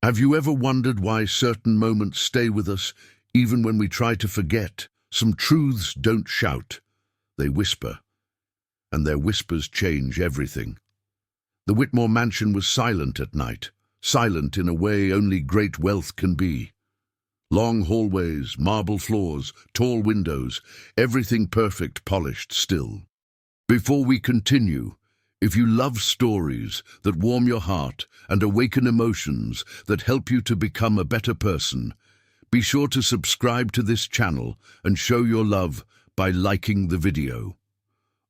Have you ever wondered why certain moments stay with us, even when we try to forget? Some truths don't shout, they whisper, and their whispers change everything. The Whitmore mansion was silent at night, silent in a way only great wealth can be. Long hallways, marble floors, tall windows, everything perfect, polished still. Before we continue, if you love stories that warm your heart and awaken emotions that help you to become a better person, be sure to subscribe to this channel and show your love by liking the video.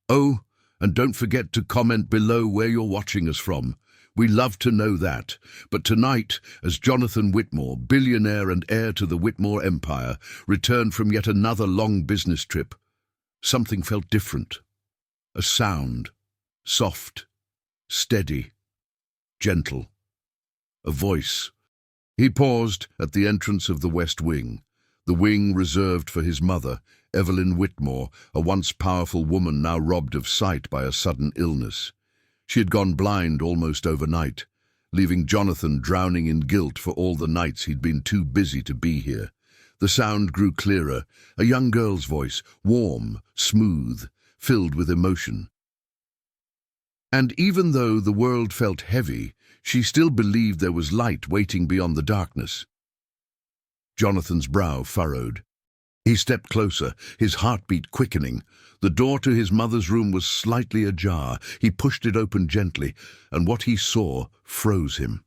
Oh, and don't forget to comment below where you're watching us from. We love to know that. But tonight, as Jonathan Whitmore, billionaire and heir to the Whitmore empire, returned from yet another long business trip, something felt different. A sound, soft, steady, gentle. A voice. He paused at the entrance of the West Wing, the wing reserved for his mother, Evelyn Whitmore, a once powerful woman now robbed of sight by a sudden illness. She had gone blind almost overnight, leaving Jonathan drowning in guilt for all the nights he'd been too busy to be here. The sound grew clearer, a young girl's voice, warm, smooth, filled with emotion. And even though the world felt heavy, she still believed there was light waiting beyond the darkness. Jonathan's brow furrowed. He stepped closer, his heartbeat quickening. The door to his mother's room was slightly ajar. He pushed it open gently, and what he saw froze him.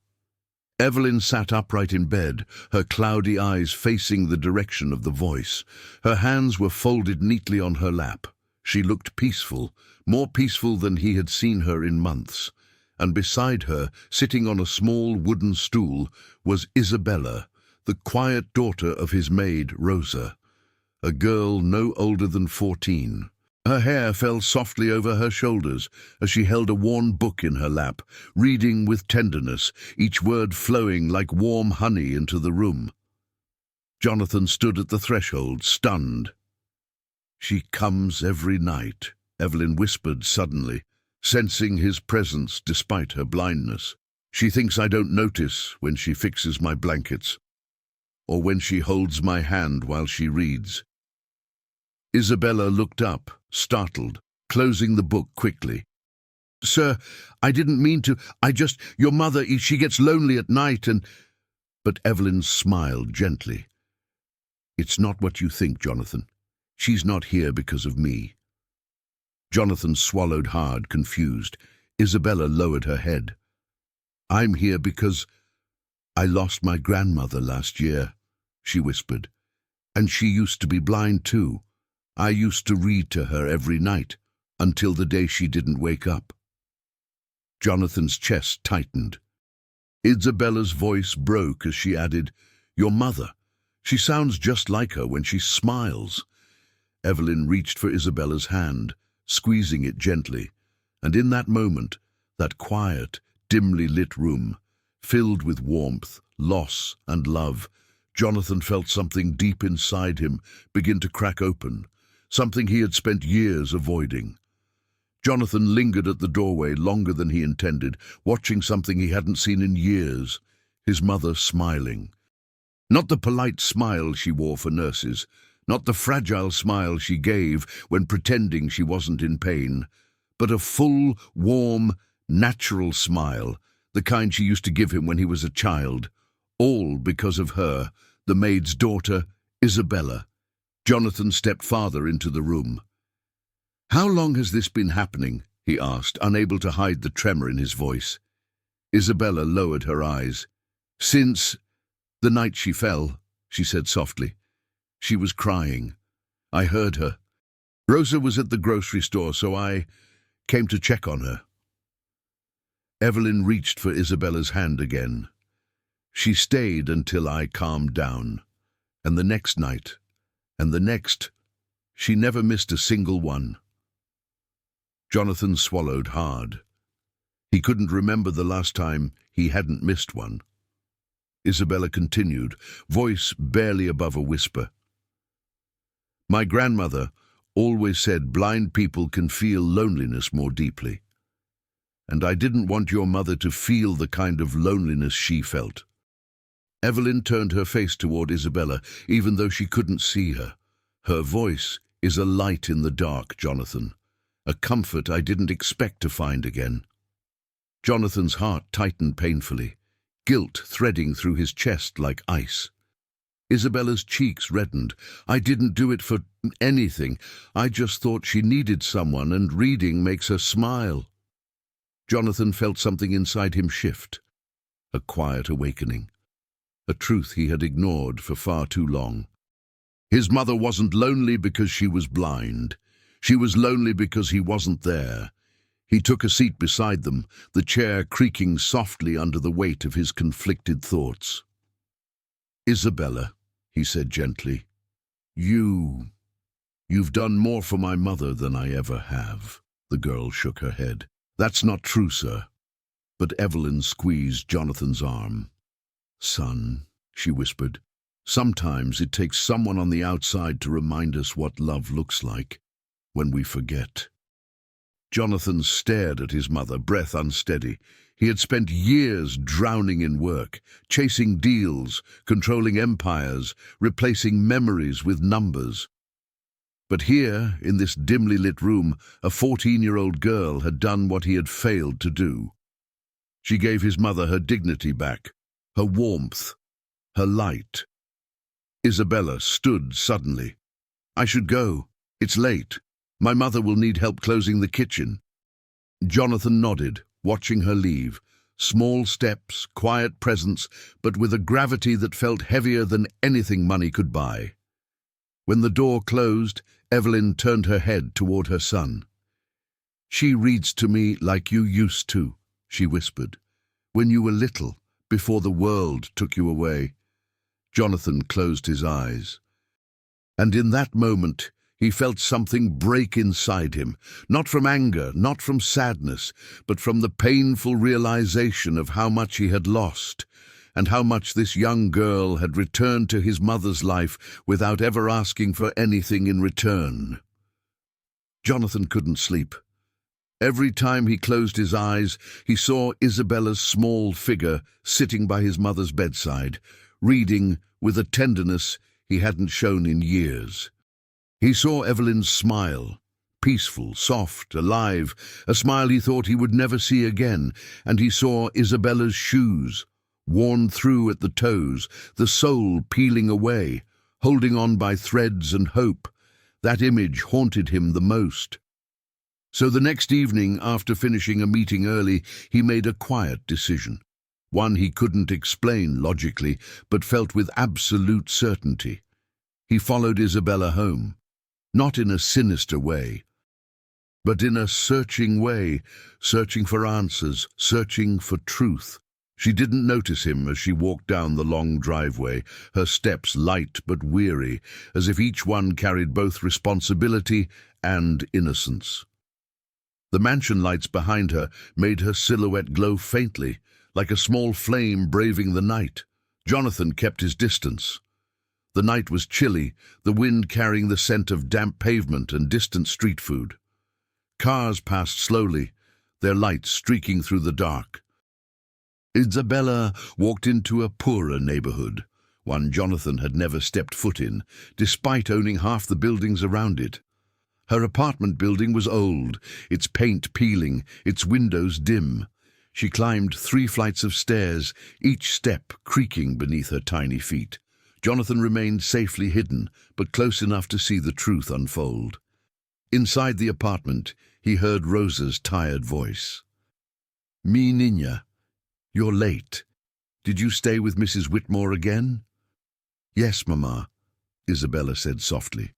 Evelyn sat upright in bed, her cloudy eyes facing the direction of the voice. Her hands were folded neatly on her lap. She looked peaceful, more peaceful than he had seen her in months. And beside her, sitting on a small wooden stool, was Isabella, the quiet daughter of his maid, Rosa, a girl no older than 14. Her hair fell softly over her shoulders as she held a worn book in her lap, reading with tenderness, each word flowing like warm honey into the room. Jonathan stood at the threshold, stunned. "She comes every night," Evelyn whispered suddenly, sensing his presence despite her blindness. "She thinks I don't notice when she fixes my blankets, or when she holds my hand while she reads." Isabella looked up, startled, closing the book quickly. "Sir, I didn't mean to. Your mother, she gets lonely at night and—" But Evelyn smiled gently. "It's not what you think, Jonathan. She's not here because of me." Jonathan swallowed hard, confused. Isabella lowered her head. "I'm here because I lost my grandmother last year," she whispered. "And she used to be blind too. I used to read to her every night, until the day she didn't wake up." Jonathan's chest tightened. Isabella's voice broke as she added, "Your mother. She sounds just like her when she smiles." Evelyn reached for Isabella's hand, squeezing it gently, and in that moment, that quiet, dimly lit room, filled with warmth, loss, and love, Jonathan felt something deep inside him begin to crack open, something he had spent years avoiding. Jonathan lingered at the doorway longer than he intended, watching something he hadn't seen in years, his mother smiling. Not the polite smile she wore for nurses, not the fragile smile she gave when pretending she wasn't in pain, but a full, warm, natural smile, the kind she used to give him when he was a child, all because of her, the maid's daughter, Isabella. Jonathan stepped farther into the room. "How long has this been happening?" he asked, unable to hide the tremor in his voice. Isabella lowered her eyes. "Since the night she fell," she said softly. "She was crying. I heard her. Rosa was at the grocery store, so I came to check on her." Evelyn reached for Isabella's hand again. "She stayed until I calmed down. And the next night, and the next, she never missed a single one." Jonathan swallowed hard. He couldn't remember the last time he hadn't missed one. Isabella continued, voice barely above a whisper. "My grandmother always said blind people can feel loneliness more deeply. And I didn't want your mother to feel the kind of loneliness she felt. Evelyn turned her face toward Isabella, even though she couldn't see her. Her voice is a light in the dark, Jonathan. A comfort I didn't expect to find again. Jonathan's heart tightened painfully, guilt threading through his chest like ice. Isabella's cheeks reddened. I didn't do it for anything. I just thought she needed someone, and reading makes her smile. Jonathan felt something inside him shift. A quiet awakening. A truth he had ignored for far too long. His mother wasn't lonely because she was blind. She was lonely because he wasn't there. He took a seat beside them, the chair creaking softly under the weight of his conflicted thoughts. "Isabella," he said gently, you've done more for my mother than I ever have." The girl shook her head. "That's not true, sir." But Evelyn squeezed Jonathan's arm. "Son," she whispered, "sometimes it takes someone on the outside to remind us what love looks like when we forget." Jonathan stared at his mother, breath unsteady. He had spent years drowning in work, chasing deals, controlling empires, replacing memories with numbers. But here, in this dimly lit room, a 14-year-old girl had done what he had failed to do. She gave his mother her dignity back, her warmth, her light. Isabella stood suddenly. "I should go. It's late. My mother will need help closing the kitchen." Jonathan nodded, watching her leave. Small steps, quiet presence, but with a gravity that felt heavier than anything money could buy. When the door closed, Evelyn turned her head toward her son. "She reads to me like you used to," she whispered, "when you were little, before the world took you away." Jonathan closed his eyes. And in that moment, he felt something break inside him, not from anger, not from sadness, but from the painful realization of how much he had lost, and how much this young girl had returned to his mother's life without ever asking for anything in return. Jonathan couldn't sleep. Every time he closed his eyes, he saw Isabella's small figure sitting by his mother's bedside, reading with a tenderness he hadn't shown in years. He saw Evelyn's smile, peaceful, soft, alive, a smile he thought he would never see again, and he saw Isabella's shoes, worn through at the toes, the sole peeling away, holding on by threads and hope. That image haunted him the most. So the next evening, after finishing a meeting early, he made a quiet decision, one he couldn't explain logically, but felt with absolute certainty. He followed Isabella home. Not in a sinister way, but in a searching way, searching for answers, searching for truth. She didn't notice him as she walked down the long driveway, her steps light but weary, as if each one carried both responsibility and innocence. The mansion lights behind her made her silhouette glow faintly, like a small flame braving the night. Jonathan kept his distance. The night was chilly, the wind carrying the scent of damp pavement and distant street food. Cars passed slowly, their lights streaking through the dark. Isabella walked into a poorer neighborhood, one Jonathan had never stepped foot in, despite owning half the buildings around it. Her apartment building was old, its paint peeling, its windows dim. She climbed 3 flights of stairs, each step creaking beneath her tiny feet. Jonathan remained safely hidden, but close enough to see the truth unfold. Inside the apartment, he heard Rosa's tired voice. "Mi niña, you're late. Did you stay with Mrs. Whitmore again?" "Yes, Mama," Isabella said softly.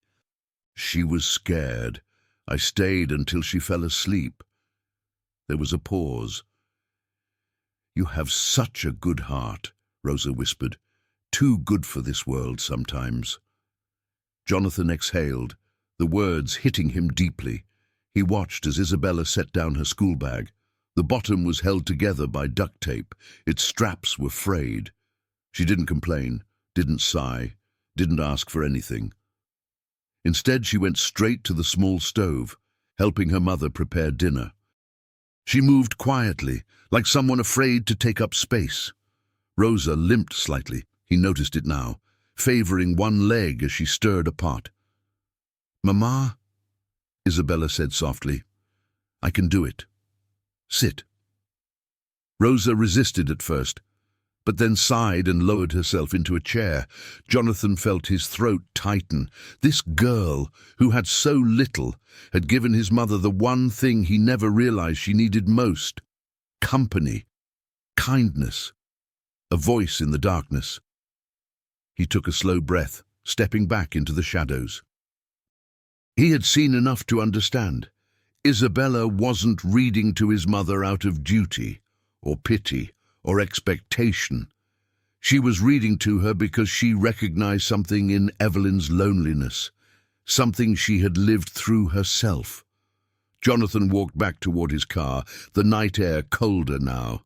"She was scared. I stayed until she fell asleep." There was a pause. "You have such a good heart," Rosa whispered. "Too good for this world sometimes." Jonathan exhaled, the words hitting him deeply. He watched as Isabella set down her school bag. The bottom was held together by duct tape. Its straps were frayed. She didn't complain, didn't sigh, didn't ask for anything. Instead, she went straight to the small stove, helping her mother prepare dinner. She moved quietly, like someone afraid to take up space. Rosa limped slightly. He noticed it now, favoring one leg as she stirred apart. "Mama," Isabella said softly, "I can do it. Sit." Rosa resisted at first, but then sighed and lowered herself into a chair. Jonathan felt his throat tighten. This girl, who had so little, had given his mother the one thing he never realized she needed most: company, kindness, a voice in the darkness. He took a slow breath, stepping back into the shadows. He had seen enough to understand. Isabella wasn't reading to his mother out of duty, or pity, or expectation. She was reading to her because she recognized something in Evelyn's loneliness, something she had lived through herself. Jonathan walked back toward his car, the night air colder now.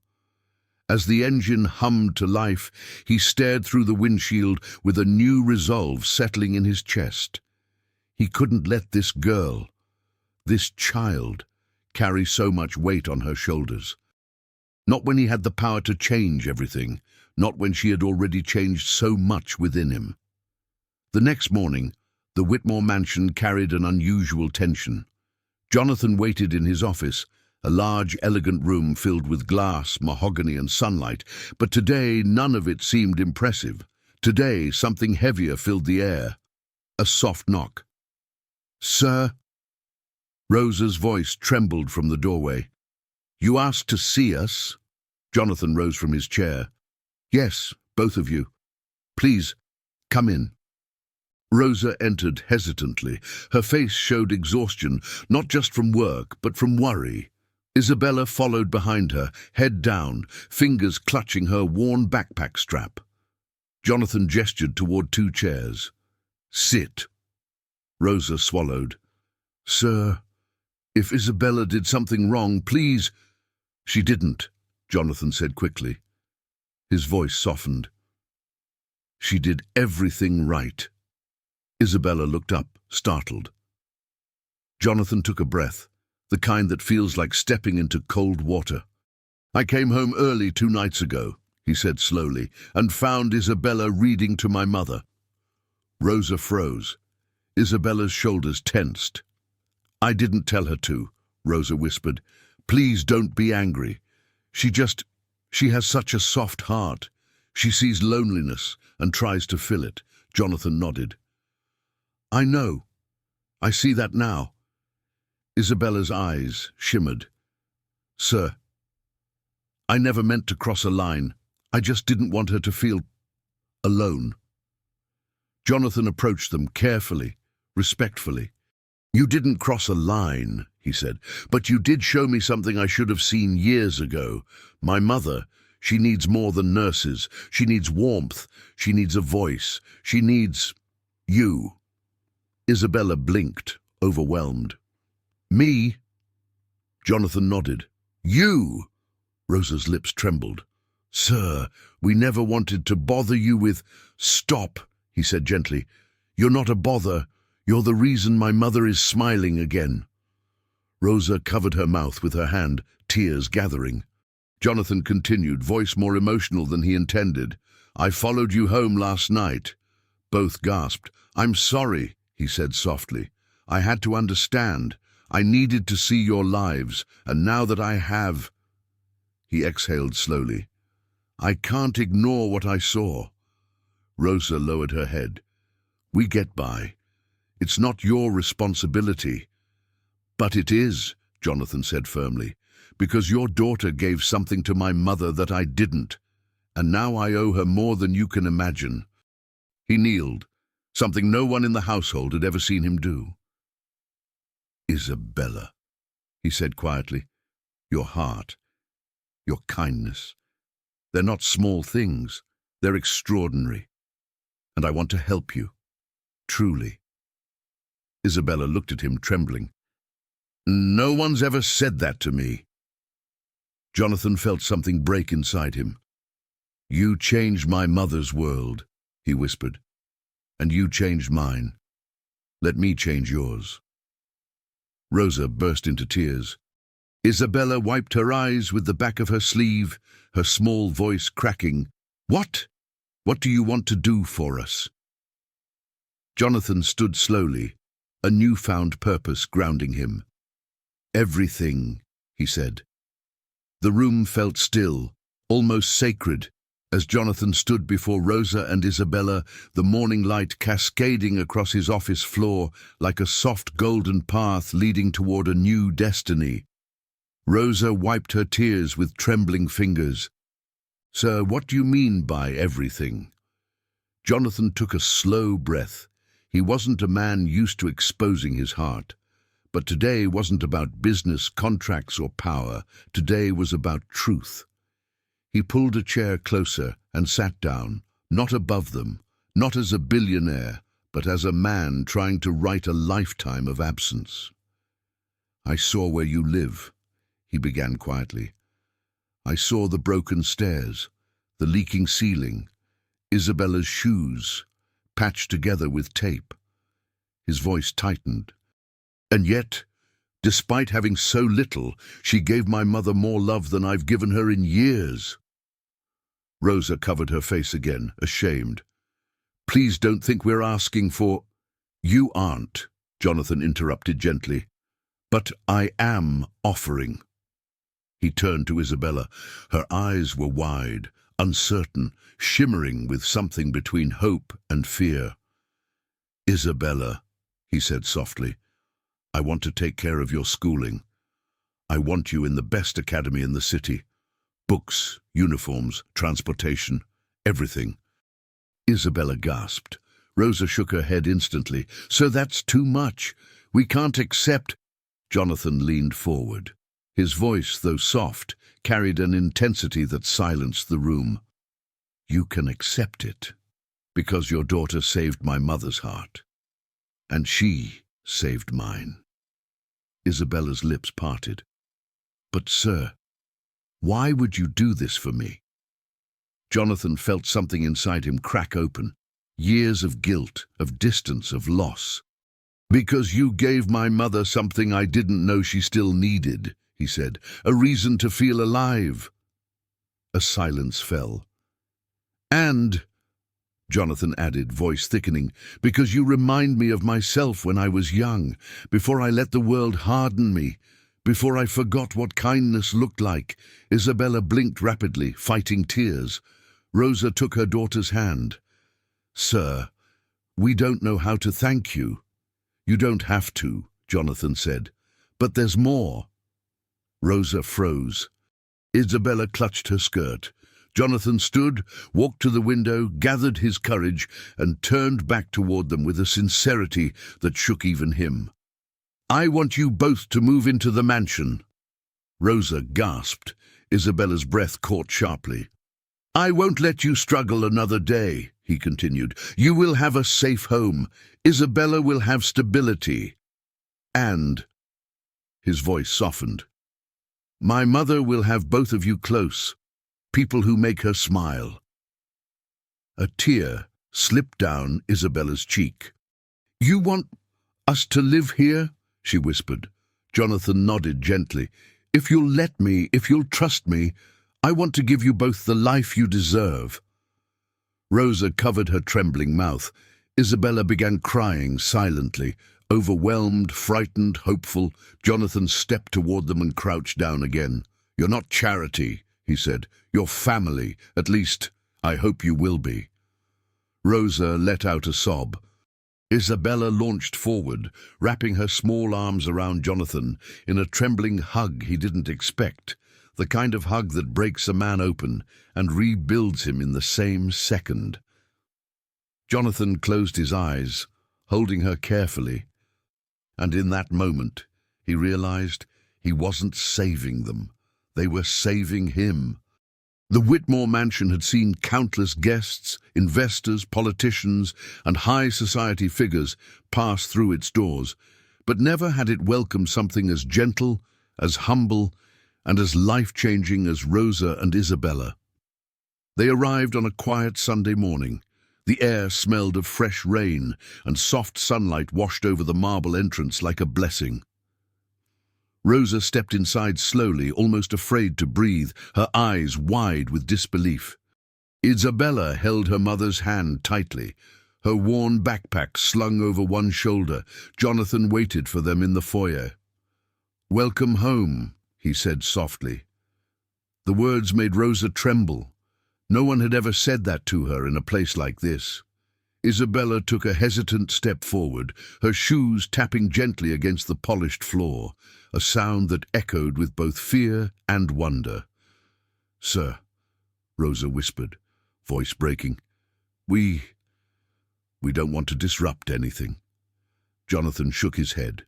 As the engine hummed to life, he stared through the windshield with a new resolve settling in his chest. He couldn't let this girl, this child, carry so much weight on her shoulders. Not when he had the power to change everything, not when she had already changed so much within him. The next morning, the Whitmore mansion carried an unusual tension. Jonathan waited in his office, a large, elegant room filled with glass, mahogany, and sunlight, but today none of it seemed impressive. Today something heavier filled the air. A soft knock. "Sir?" Rosa's voice trembled from the doorway. "You asked to see us?" Jonathan rose from his chair. "Yes, both of you. Please, come in." Rosa entered hesitantly. Her face showed exhaustion, not just from work, but from worry. Isabella followed behind her, head down, fingers clutching her worn backpack strap. Jonathan gestured toward two chairs. "Sit." Rosa swallowed. "Sir, if Isabella did something wrong, please—" "She didn't," Jonathan said quickly. His voice softened. "She did everything right." Isabella looked up, startled. Jonathan took a breath, the kind that feels like stepping into cold water. "I came home early 2 nights ago," he said slowly, "and found Isabella reading to my mother." Rosa froze. Isabella's shoulders tensed. "I didn't tell her to," Rosa whispered. "Please don't be angry. She has such a soft heart. She sees loneliness and tries to fill it." Jonathan nodded. "I know. I see that now." Isabella's eyes shimmered. "Sir, I never meant to cross a line. I just didn't want her to feel alone." Jonathan approached them carefully, respectfully. "You didn't cross a line," he said, "but you did show me something I should have seen years ago. My mother, she needs more than nurses. She needs warmth. She needs a voice. She needs you." Isabella blinked, overwhelmed. "Me?" Jonathan nodded. "You?" Rosa's lips trembled. "Sir, we never wanted to bother you with—" "Stop," he said gently. "You're not a bother. You're the reason my mother is smiling again." Rosa covered her mouth with her hand, tears gathering. Jonathan continued, voice more emotional than he intended. "I followed you home last night." Both gasped. "I'm sorry," he said softly. "I had to understand. I needed to see your lives, and now that I have—" He exhaled slowly. "I can't ignore what I saw." Rosa lowered her head. "We get by. It's not your responsibility." "But it is," Jonathan said firmly, "because your daughter gave something to my mother that I didn't, and now I owe her more than you can imagine." He kneeled, something no one in the household had ever seen him do. "Isabella," he said quietly, "your heart, your kindness, they're not small things, they're extraordinary. And I want to help you, truly." Isabella looked at him, trembling. "No one's ever said that to me." Jonathan felt something break inside him. "You changed my mother's world," he whispered, "and you changed mine. Let me change yours." Rosa burst into tears. Isabella wiped her eyes with the back of her sleeve, her small voice cracking. What? What do you want to do for us? Jonathan stood slowly, a newfound purpose grounding him. Everything, he said. The room felt still, almost sacred, as Jonathan stood before Rosa and Isabella, the morning light cascading across his office floor like a soft golden path leading toward a new destiny. Rosa wiped her tears with trembling fingers. "Sir, what do you mean by everything?" Jonathan took a slow breath. He wasn't a man used to exposing his heart. But today wasn't about business, contracts, or power. Today was about truth. He pulled a chair closer and sat down, not above them, not as a billionaire, but as a man trying to right a lifetime of absence. "I saw where you live," he began quietly. "I saw the broken stairs, the leaking ceiling, Isabella's shoes, patched together with tape." His voice tightened. "And yet, despite having so little, she gave my mother more love than I've given her in years." Rosa covered her face again, ashamed. "Please don't think we're asking for—" "You aren't," Jonathan interrupted gently. "But I am offering." He turned to Isabella. Her eyes were wide, uncertain, shimmering with something between hope and fear. "Isabella," he said softly, "I want to take care of your schooling. I want you in the best academy in the city. Books, uniforms, transportation, everything." Isabella gasped. Rosa shook her head instantly. "Sir, that's too much. We can't accept—" Jonathan leaned forward. His voice, though soft, carried an intensity that silenced the room. "You can accept it, because your daughter saved my mother's heart. And she saved mine." Isabella's lips parted. "But, sir, why would you do this for me?" Jonathan felt something inside him crack open. Years of guilt, of distance, of loss. "Because you gave my mother something I didn't know she still needed," he said. "A reason to feel alive." A silence fell. "And," Jonathan added, voice thickening, "because you remind me of myself when I was young, before I let the world harden me, before I forgot what kindness looked like." Isabella blinked rapidly, fighting tears. Rosa took her daughter's hand. "Sir, we don't know how to thank you." "You don't have to," Jonathan said. "But there's more." Rosa froze. Isabella clutched her skirt. Jonathan stood, walked to the window, gathered his courage, and turned back toward them with a sincerity that shook even him. "I want you both to move into the mansion." Rosa gasped. Isabella's breath caught sharply. "I won't let you struggle another day," he continued. "You will have a safe home. Isabella will have stability. And," his voice softened, "my mother will have both of you close, people who make her smile." A tear slipped down Isabella's cheek. "You want us to live here?" she whispered. Jonathan nodded gently. "If you'll let me, if you'll trust me, I want to give you both the life you deserve." Rosa covered her trembling mouth. Isabella began crying silently. Overwhelmed, frightened, hopeful, Jonathan stepped toward them and crouched down again. "You're not charity," he said. "You're family. At least, I hope you will be." Rosa let out a sob. Isabella launched forward, wrapping her small arms around Jonathan in a trembling hug he didn't expect, the kind of hug that breaks a man open and rebuilds him in the same second. Jonathan closed his eyes, holding her carefully, and in that moment he realized he wasn't saving them. They were saving him. The Whitmore mansion had seen countless guests, investors, politicians, and high society figures pass through its doors, but never had it welcomed something as gentle, as humble, and as life-changing as Rosa and Isabella. They arrived on a quiet Sunday morning. The air smelled of fresh rain, and soft sunlight washed over the marble entrance like a blessing. Rosa stepped inside slowly, almost afraid to breathe, her eyes wide with disbelief. Isabella held her mother's hand tightly, her worn backpack slung over one shoulder. Jonathan waited for them in the foyer. "Welcome home," he said softly. The words made Rosa tremble. No one had ever said that to her in a place like this. Isabella took a hesitant step forward, her shoes tapping gently against the polished floor, a sound that echoed with both fear and wonder. "Sir," Rosa whispered, voice breaking, We don't want to disrupt anything." Jonathan shook his head.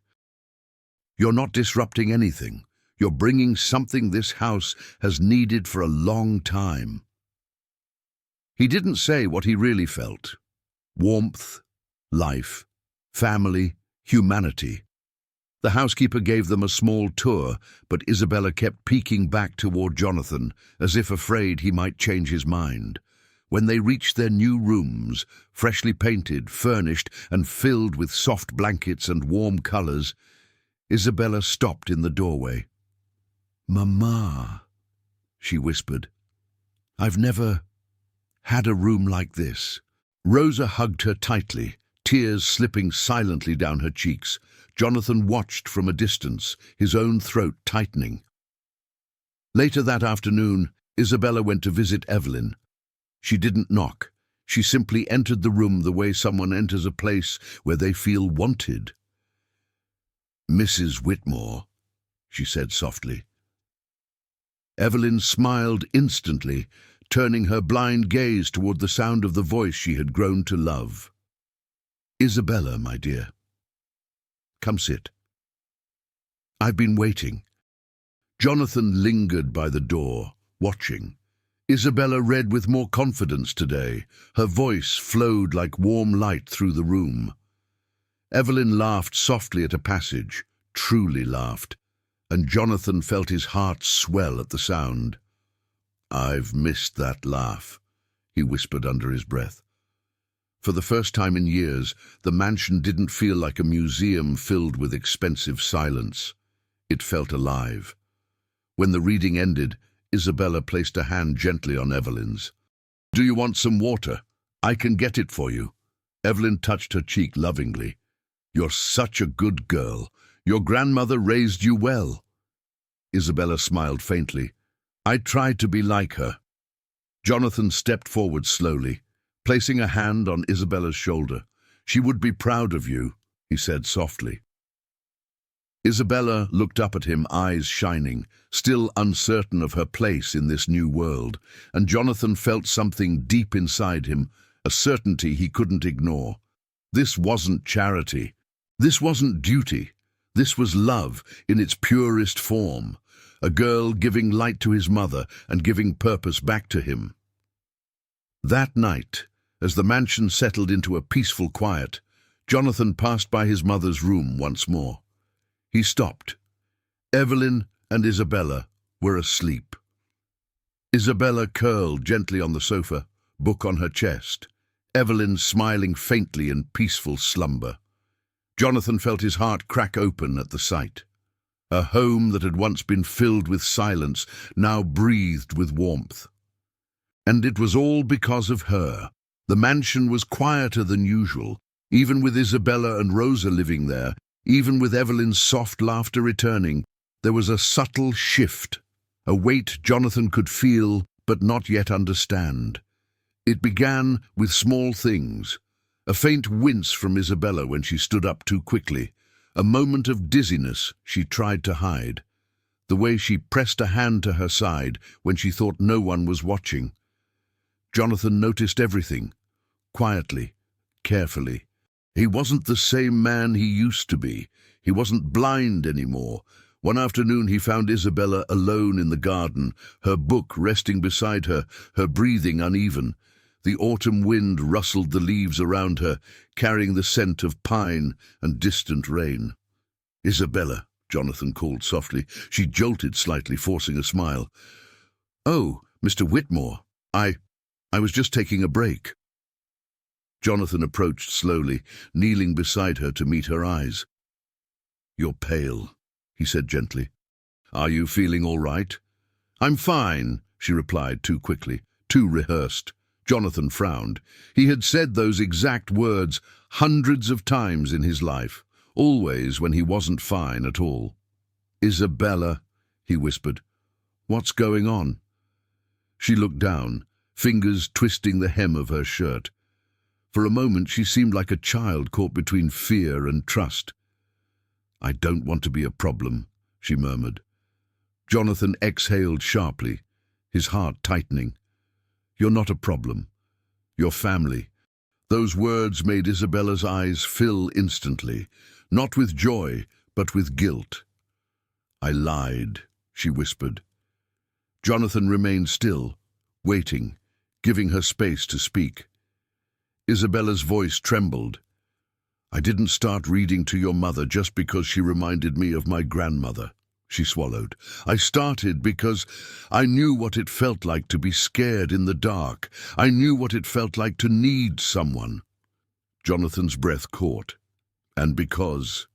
"You're not disrupting anything. You're bringing something this house has needed for a long time." He didn't say what he really felt. Warmth, life, family, humanity. The housekeeper gave them a small tour, but Isabella kept peeking back toward Jonathan, as if afraid he might change his mind. When they reached their new rooms, freshly painted, furnished, and filled with soft blankets and warm colors, Isabella stopped in the doorway. "Mama," she whispered, "I've never had a room like this." Rosa hugged her tightly, tears slipping silently down her cheeks. Jonathan watched from a distance, his own throat tightening. Later that afternoon, Isabella went to visit Evelyn. She didn't knock. She simply entered the room the way someone enters a place where they feel wanted. "Mrs. Whitmore," she said softly. Evelyn smiled instantly, turning her blind gaze toward the sound of the voice she had grown to love. "Isabella, my dear. Come sit. I've been waiting." Jonathan lingered by the door, watching. Isabella read with more confidence today. Her voice flowed like warm light through the room. Evelyn laughed softly at a passage, truly laughed, and Jonathan felt his heart swell at the sound. "I've missed that laugh," he whispered under his breath. For the first time in years, the mansion didn't feel like a museum filled with expensive silence. It felt alive. When the reading ended, Isabella placed a hand gently on Evelyn's. "Do you want some water? I can get it for you." Evelyn touched her cheek lovingly. "You're such a good girl. Your grandmother raised you well." Isabella smiled faintly. "I tried to be like her." Jonathan stepped forward slowly, placing a hand on Isabella's shoulder. "She would be proud of you," he said softly. Isabella looked up at him, eyes shining, still uncertain of her place in this new world, and Jonathan felt something deep inside him, a certainty he couldn't ignore. This wasn't charity. This wasn't duty. This was love in its purest form. A girl giving light to his mother and giving purpose back to him. That night, as the mansion settled into a peaceful quiet, Jonathan passed by his mother's room once more. He stopped. Evelyn and Isabella were asleep. Isabella curled gently on the sofa, book on her chest. Evelyn smiling faintly in peaceful slumber. Jonathan felt his heart crack open at the sight. A home that had once been filled with silence now breathed with warmth. And it was all because of her. The mansion was quieter than usual, even with Isabella and Rosa living there. Even with Evelyn's soft laughter returning, there was a subtle shift, a weight Jonathan could feel but not yet understand. It began with small things. A faint wince from Isabella when she stood up too quickly, a moment of dizziness she tried to hide, the way she pressed a hand to her side when she thought no one was watching. Jonathan noticed everything, quietly, carefully. He wasn't the same man he used to be. He wasn't blind anymore. One afternoon he found Isabella alone in the garden, her book resting beside her, her breathing uneven. The autumn wind rustled the leaves around her, carrying the scent of pine and distant rain. "Isabella," Jonathan called softly. She jolted slightly, forcing a smile. "Oh, Mr. Whitmore, I was just taking a break." Jonathan approached slowly, kneeling beside her to meet her eyes. "You're pale," he said gently. "Are you feeling all right?" "I'm fine," she replied too quickly, too rehearsed. Jonathan frowned. He had said those exact words hundreds of times in his life, always when he wasn't fine at all. "Isabella," he whispered, "what's going on?" She looked down, fingers twisting the hem of her shirt. For a moment she seemed like a child caught between fear and trust. "I don't want to be a problem," she murmured. Jonathan exhaled sharply, his heart tightening. "You're not a problem. You're family." Those words made Isabella's eyes fill instantly, not with joy, but with guilt. "I lied," she whispered. Jonathan remained still, waiting, giving her space to speak. Isabella's voice trembled. "I didn't start reading to your mother just because she reminded me of my grandmother," she swallowed. "I started because I knew what it felt like to be scared in the dark. I knew what it felt like to need someone." Jonathan's breath caught. "And because—"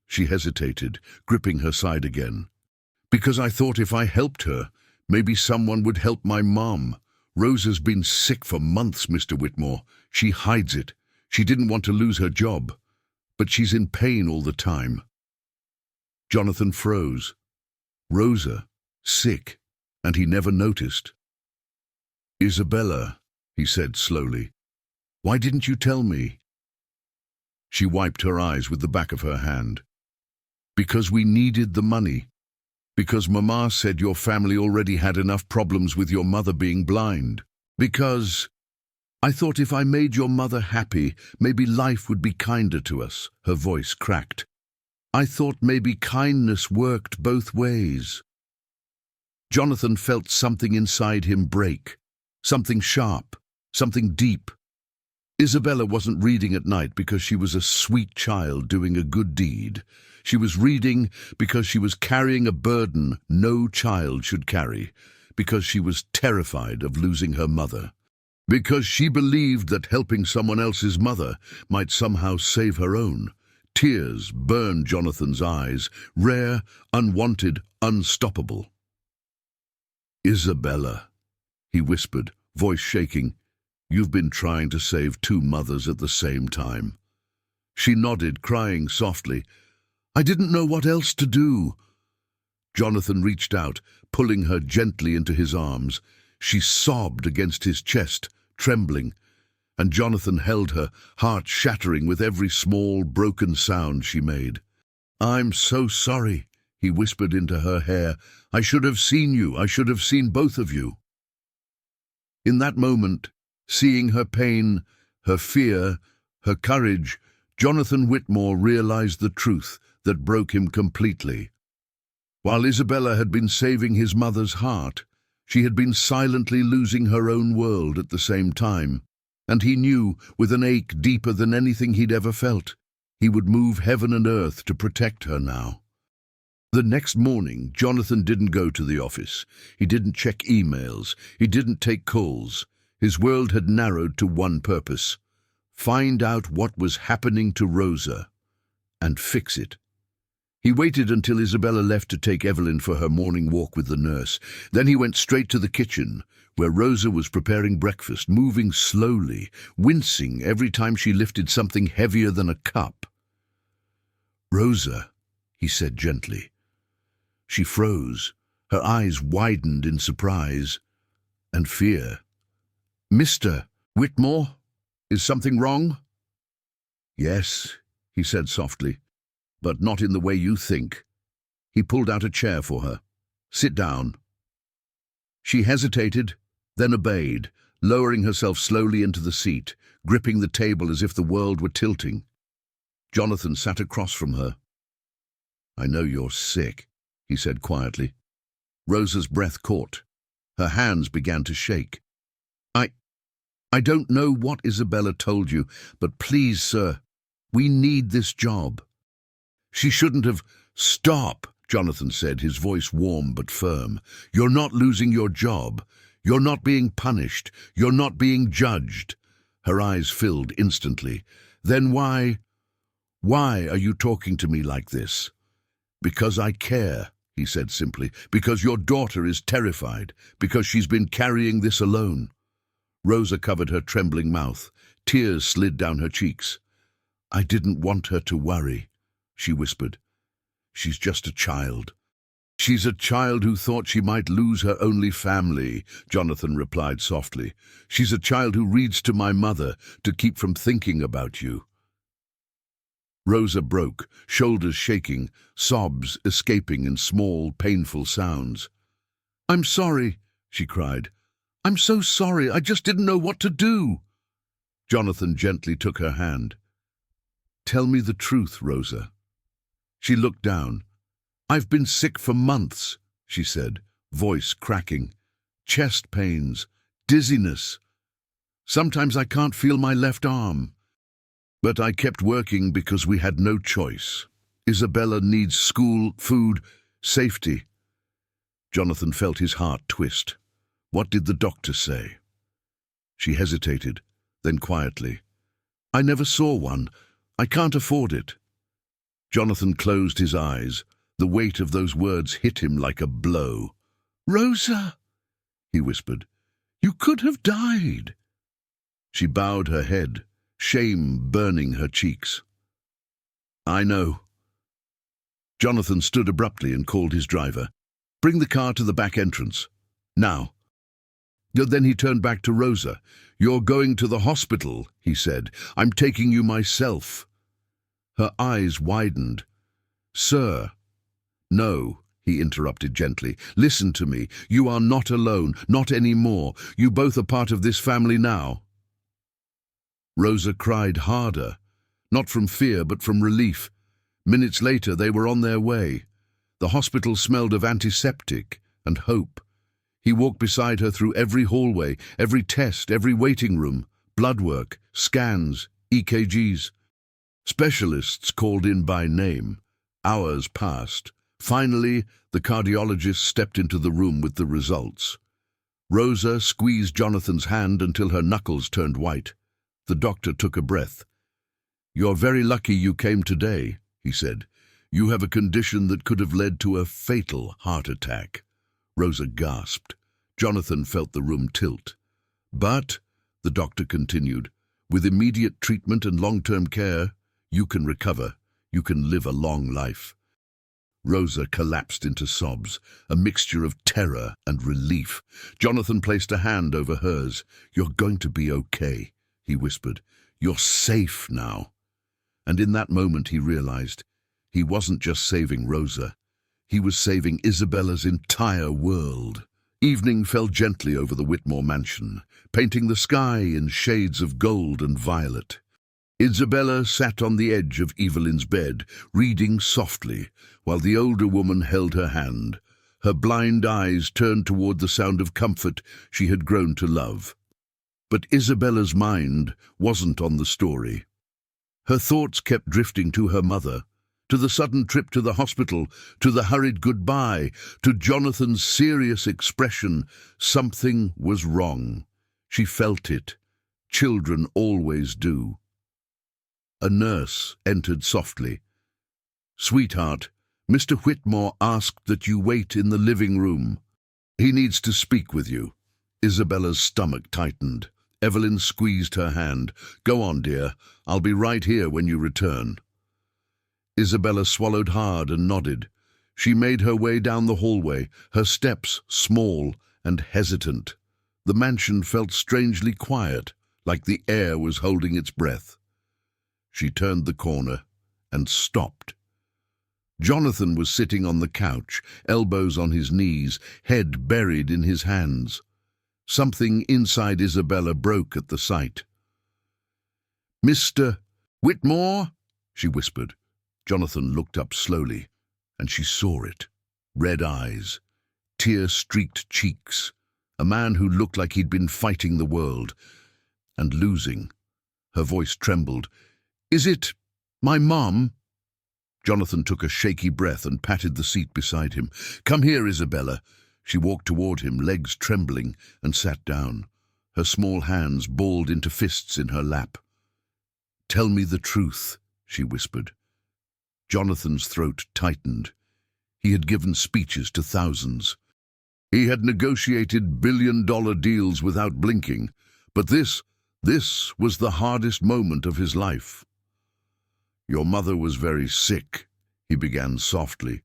she hesitated, gripping her side again. "Because I thought if I helped her, maybe someone would help my mom. Rosa's been sick for months, Mr. Whitmore. She hides it. She didn't want to lose her job, but she's in pain all the time." Jonathan froze. Rosa, sick, and he never noticed. "Isabella," he said slowly, "why didn't you tell me?" She wiped her eyes with the back of her hand. "Because we needed the money. Because Mama said your family already had enough problems with your mother being blind. Because I thought if I made your mother happy, maybe life would be kinder to us." Her voice cracked. "I thought maybe kindness worked both ways." Jonathan felt something inside him break, something sharp, something deep. Isabella wasn't reading at night because she was a sweet child doing a good deed. She was reading because she was carrying a burden no child should carry, because she was terrified of losing her mother, because she believed that helping someone else's mother might somehow save her own. Tears burned Jonathan's eyes, rare, unwanted, unstoppable. "Isabella," he whispered, voice shaking, "you've been trying to save two mothers at the same time." She nodded, crying softly. "I didn't know what else to do." Jonathan reached out, pulling her gently into his arms. She sobbed against his chest, trembling, and Jonathan held her, heart shattering with every small, broken sound she made. "I'm so sorry," he whispered into her hair. "I should have seen you. I should have seen both of you." In that moment, seeing her pain, her fear, her courage, Jonathan Whitmore realized the truth that broke him completely. While Isabella had been saving his mother's heart, she had been silently losing her own world at the same time, and he knew, with an ache deeper than anything he'd ever felt, he would move heaven and earth to protect her now. The next morning, Jonathan didn't go to the office. He didn't check emails. He didn't take calls. His world had narrowed to one purpose: find out what was happening to Rosa and fix it. He waited until Isabella left to take Evelyn for her morning walk with the nurse. Then he went straight to the kitchen, where Rosa was preparing breakfast, moving slowly, wincing every time she lifted something heavier than a cup. "Rosa," he said gently. She froze, her eyes widened in surprise and fear. "Mr. Whitmore, is something wrong?" "Yes," he said softly, "but not in the way you think." He pulled out a chair for her. "Sit down." She hesitated, then obeyed, lowering herself slowly into the seat, gripping the table as if the world were tilting. Jonathan sat across from her. "I know you're sick," he said quietly. Rosa's breath caught. Her hands began to shake. I don't know what Isabella told you, but please, sir, we need this job." "She shouldn't have—" "Stop," Jonathan said, his voice warm but firm. "You're not losing your job. You're not being punished. You're not being judged." Her eyes filled instantly. "Then why are you talking to me like this?" "Because I care," he said simply. "Because your daughter is terrified. Because she's been carrying this alone." Rosa covered her trembling mouth. Tears slid down her cheeks. "I didn't want her to worry," she whispered. "She's just a child." "She's a child who thought she might lose her only family," Jonathan replied softly. "She's a child who reads to my mother to keep from thinking about you." Rosa broke, shoulders shaking, sobs escaping in small, painful sounds. "I'm sorry," she cried. "I'm so sorry. I just didn't know what to do." Jonathan gently took her hand. "Tell me the truth, Rosa." She looked down. "I've been sick for months," she said, voice cracking. "Chest pains, dizziness. Sometimes I can't feel my left arm. But I kept working because we had no choice. Isabella needs school, food, safety." Jonathan felt his heart twist. What did the doctor say? She hesitated, then quietly, "I never saw one. I can't afford it." Jonathan closed his eyes. The weight of those words hit him like a blow. "Rosa," he whispered, "you could have died." She bowed her head, shame burning her cheeks. "I know." Jonathan stood abruptly and called his driver. "Bring the car to the back entrance. Now." Then he turned back to Rosa. "You're going to the hospital," he said. "I'm taking you myself." Her eyes widened. "Sir." "No," he interrupted gently. "Listen to me. You are not alone, not anymore. You both are part of this family now." Rosa cried harder, not from fear but from relief. Minutes later they were on their way. The hospital smelled of antiseptic and hope. He walked beside her through every hallway, every test, every waiting room, blood work, scans, EKGs. Specialists called in by name. Hours passed. Finally, the cardiologist stepped into the room with the results. Rosa squeezed Jonathan's hand until her knuckles turned white. The doctor took a breath. "You're very lucky you came today," he said. "You have a condition that could have led to a fatal heart attack." Rosa gasped. Jonathan felt the room tilt. "But," the doctor continued, "with immediate treatment and long-term care, you can recover. You can live a long life." Rosa collapsed into sobs, a mixture of terror and relief. Jonathan placed a hand over hers. "You're going to be okay," he whispered. "You're safe now." And in that moment he realized he wasn't just saving Rosa. He was saving Isabella's entire world. Evening fell gently over the Whitmore mansion, painting the sky in shades of gold and violet. Isabella sat on the edge of Evelyn's bed, reading softly, while the older woman held her hand, her blind eyes turned toward the sound of comfort she had grown to love. But Isabella's mind wasn't on the story. Her thoughts kept drifting to her mother, to the sudden trip to the hospital, to the hurried goodbye, to Jonathan's serious expression. Something was wrong. She felt it. Children always do. A nurse entered softly. "Sweetheart, Mr. Whitmore asked that you wait in the living room. He needs to speak with you." Isabella's stomach tightened. Evelyn squeezed her hand. "Go on, dear. I'll be right here when you return." Isabella swallowed hard and nodded. She made her way down the hallway, her steps small and hesitant. The mansion felt strangely quiet, like the air was holding its breath. She turned the corner and stopped. Jonathan was sitting on the couch, elbows on his knees, head buried in his hands. Something inside Isabella broke at the sight. "Mr. Whitmore?" she whispered. Jonathan looked up slowly, and she saw it. Red eyes, tear-streaked cheeks, a man who looked like he'd been fighting the world and losing. Her voice trembled. "Is it my mom?" Jonathan took a shaky breath and patted the seat beside him. "Come here, Isabella." She walked toward him, legs trembling, and sat down. Her small hands balled into fists in her lap. "Tell me the truth," she whispered. Jonathan's throat tightened. He had given speeches to thousands. He had negotiated billion-dollar deals without blinking, But this was the hardest moment of his life. "Your mother was very sick," he began softly,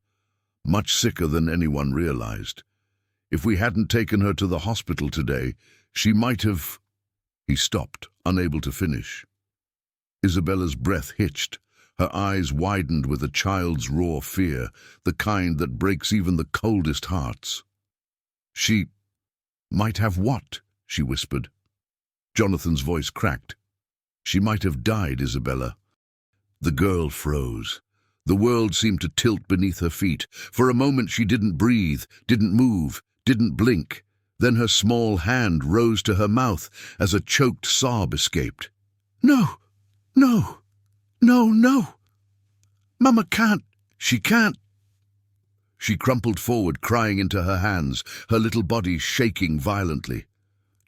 "much sicker than anyone realized. If we hadn't taken her to the hospital today, she might have—" He stopped, unable to finish. Isabella's breath hitched. Her eyes widened with a child's raw fear, the kind that breaks even the coldest hearts. "She might have what?" she whispered. Jonathan's voice cracked. "She might have died, Isabella." The girl froze. The world seemed to tilt beneath her feet. For a moment she didn't breathe, didn't move, didn't blink. Then her small hand rose to her mouth as a choked sob escaped. "No, no, no, no. Mama can't. She can't." She crumpled forward, crying into her hands, her little body shaking violently.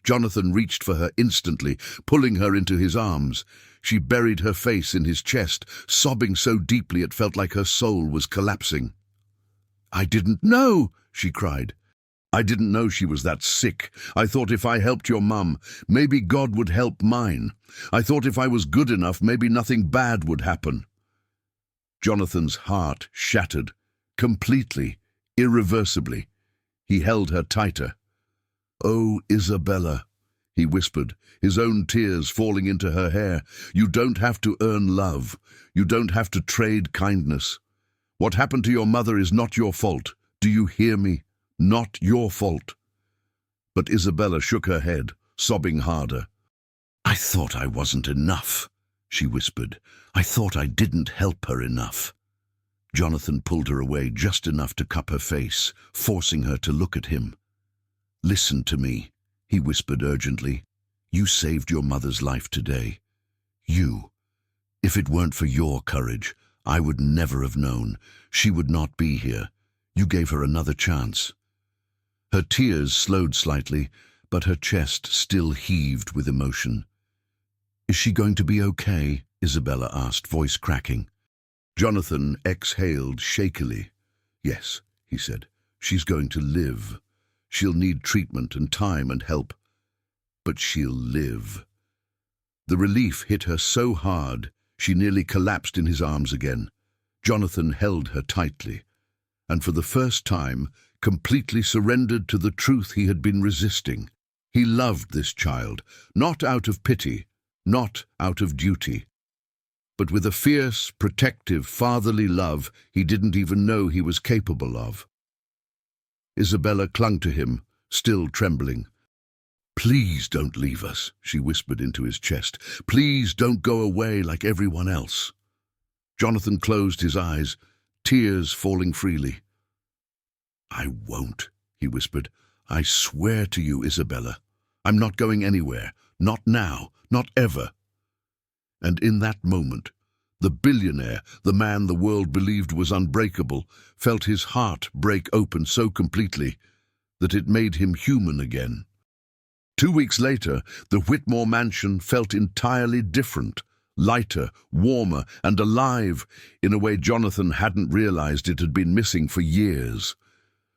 Jonathan reached for her instantly, pulling her into his arms. She buried her face in his chest, sobbing so deeply it felt like her soul was collapsing. "I didn't know," she cried. "I didn't know she was that sick. I thought if I helped your mum, maybe God would help mine. I thought if I was good enough, maybe nothing bad would happen." Jonathan's heart shattered, completely, irreversibly. He held her tighter. "Oh, Isabella," he whispered, his own tears falling into her hair. "You don't have to earn love. You don't have to trade kindness. What happened to your mother is not your fault. Do you hear me? Not your fault." But Isabella shook her head, sobbing harder. "I thought I wasn't enough," she whispered. "I thought I didn't help her enough." Jonathan pulled her away just enough to cup her face, forcing her to look at him. "Listen to me," he whispered urgently. "You saved your mother's life today. You. If it weren't for your courage, I would never have known. She would not be here. You gave her another chance." Her tears slowed slightly, but her chest still heaved with emotion. "Is she going to be okay?" Isabella asked, voice cracking. Jonathan exhaled shakily. "Yes," he said, "she's going to live. She'll need treatment and time and help, but she'll live." The relief hit her so hard, she nearly collapsed in his arms again. Jonathan held her tightly, and for the first time, completely surrendered to the truth he had been resisting. He loved this child, not out of pity, not out of duty, but with a fierce, protective, fatherly love he didn't even know he was capable of. Isabella clung to him, still trembling. "Please don't leave us," she whispered into his chest. "Please don't go away like everyone else." Jonathan closed his eyes, tears falling freely. "I won't," he whispered. "I swear to you, Isabella. I'm not going anywhere. Not now. Not ever." And in that moment, the billionaire, the man the world believed was unbreakable, felt his heart break open so completely that it made him human again. 2 weeks later, the Whitmore mansion felt entirely different, lighter, warmer, and alive in a way Jonathan hadn't realized it had been missing for years.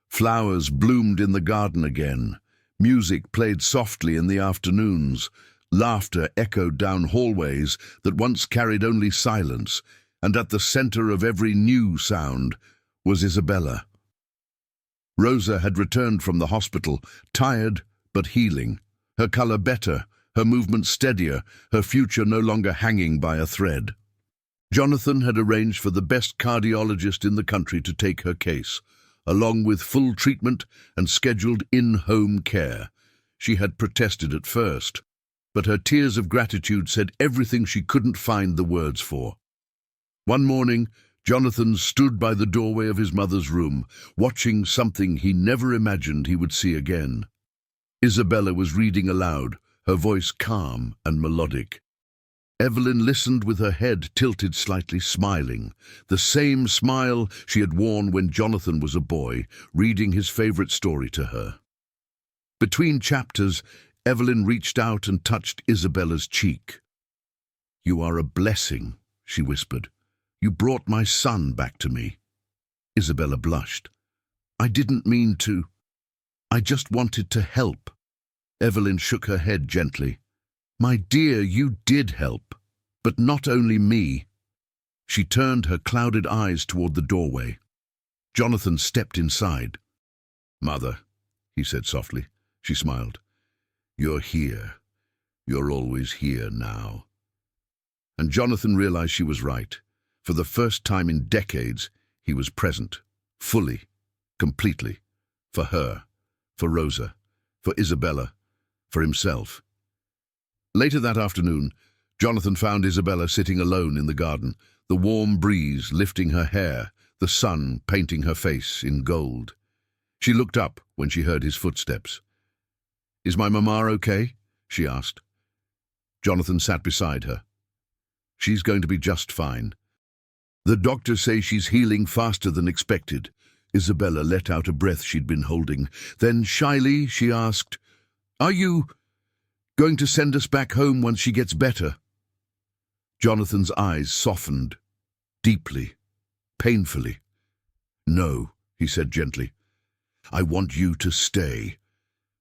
Flowers bloomed in the garden again. Music played softly in the afternoons. Laughter echoed down hallways that once carried only silence, and at the center of every new sound was Isabella. Rosa had returned from the hospital, tired but healing, her color better, her movement steadier, her future no longer hanging by a thread. Jonathan had arranged for the best cardiologist in the country to take her case, along with full treatment and scheduled in-home care. She had protested at first, but her tears of gratitude said everything she couldn't find the words for. One morning, Jonathan stood by the doorway of his mother's room, watching something he never imagined he would see again. Isabella was reading aloud, her voice calm and melodic. Evelyn listened with her head tilted slightly, smiling, the same smile she had worn when Jonathan was a boy, reading his favorite story to her. Between chapters, Evelyn reached out and touched Isabella's cheek. "You are a blessing," she whispered. "You brought my son back to me." Isabella blushed. "I didn't mean to. I just wanted to help." Evelyn shook her head gently. My dear, you did help, but not only me. She turned her clouded eyes toward the doorway. Jonathan stepped inside. Mother, he said softly. She smiled. You're here. You're always here now. And Jonathan realized she was right. For the first time in decades, he was present, fully, completely, for her, for Rosa, for Isabella, for himself. Later that afternoon, Jonathan found Isabella sitting alone in the garden, the warm breeze lifting her hair, the sun painting her face in gold. She looked up when she heard his footsteps. "Is my mama okay?" she asked. Jonathan sat beside her. "She's going to be just fine. The doctors say she's healing faster than expected." Isabella let out a breath she'd been holding. Then, shyly, she asked, "Are you going to send us back home once she gets better?" Jonathan's eyes softened, deeply, painfully. "No," he said gently. "I want you to stay.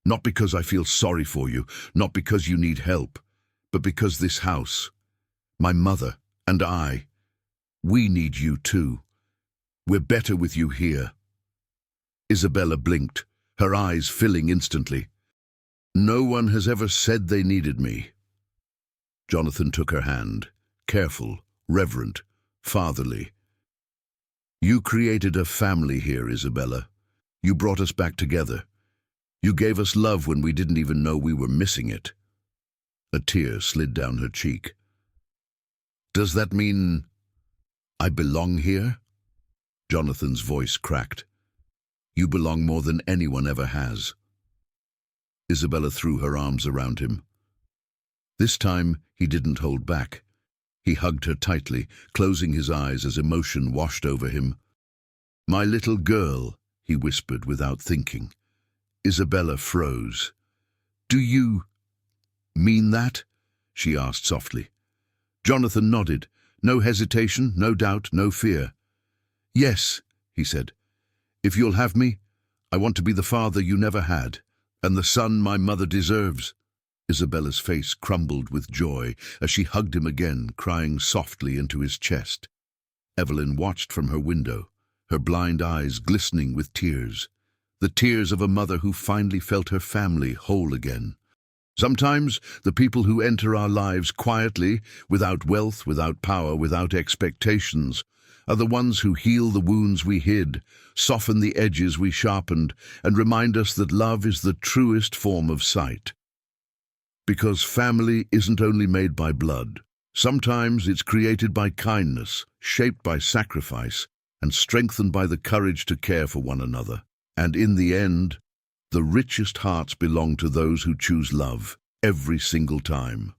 Not because I feel sorry for you, not because you need help, but because this house, my mother and I, we need you too. We're better with you here." Isabella blinked, her eyes filling instantly. "No one has ever said they needed me." Jonathan took her hand, careful, reverent, fatherly. "You created a family here, Isabella. You brought us back together. You gave us love when we didn't even know we were missing it." A tear slid down her cheek. "Does that mean I belong here?" Jonathan's voice cracked. "You belong more than anyone ever has." Isabella threw her arms around him. This time he didn't hold back. He hugged her tightly, closing his eyes as emotion washed over him. "My little girl," he whispered without thinking. Isabella froze. "Do you mean that?" she asked softly. Jonathan nodded. No hesitation, no doubt, no fear. "Yes," he said. "If you'll have me, I want to be the father you never had, and the son my mother deserves." Isabella's face crumbled with joy as she hugged him again, crying softly into his chest. Evelyn watched from her window, her blind eyes glistening with tears, the tears of a mother who finally felt her family whole again. Sometimes the people who enter our lives quietly, without wealth, without power, without expectations, are the ones who heal the wounds we hid, soften the edges we sharpened, and remind us that love is the truest form of sight. Because family isn't only made by blood. Sometimes it's created by kindness, shaped by sacrifice, and strengthened by the courage to care for one another. And in the end, the richest hearts belong to those who choose love every single time.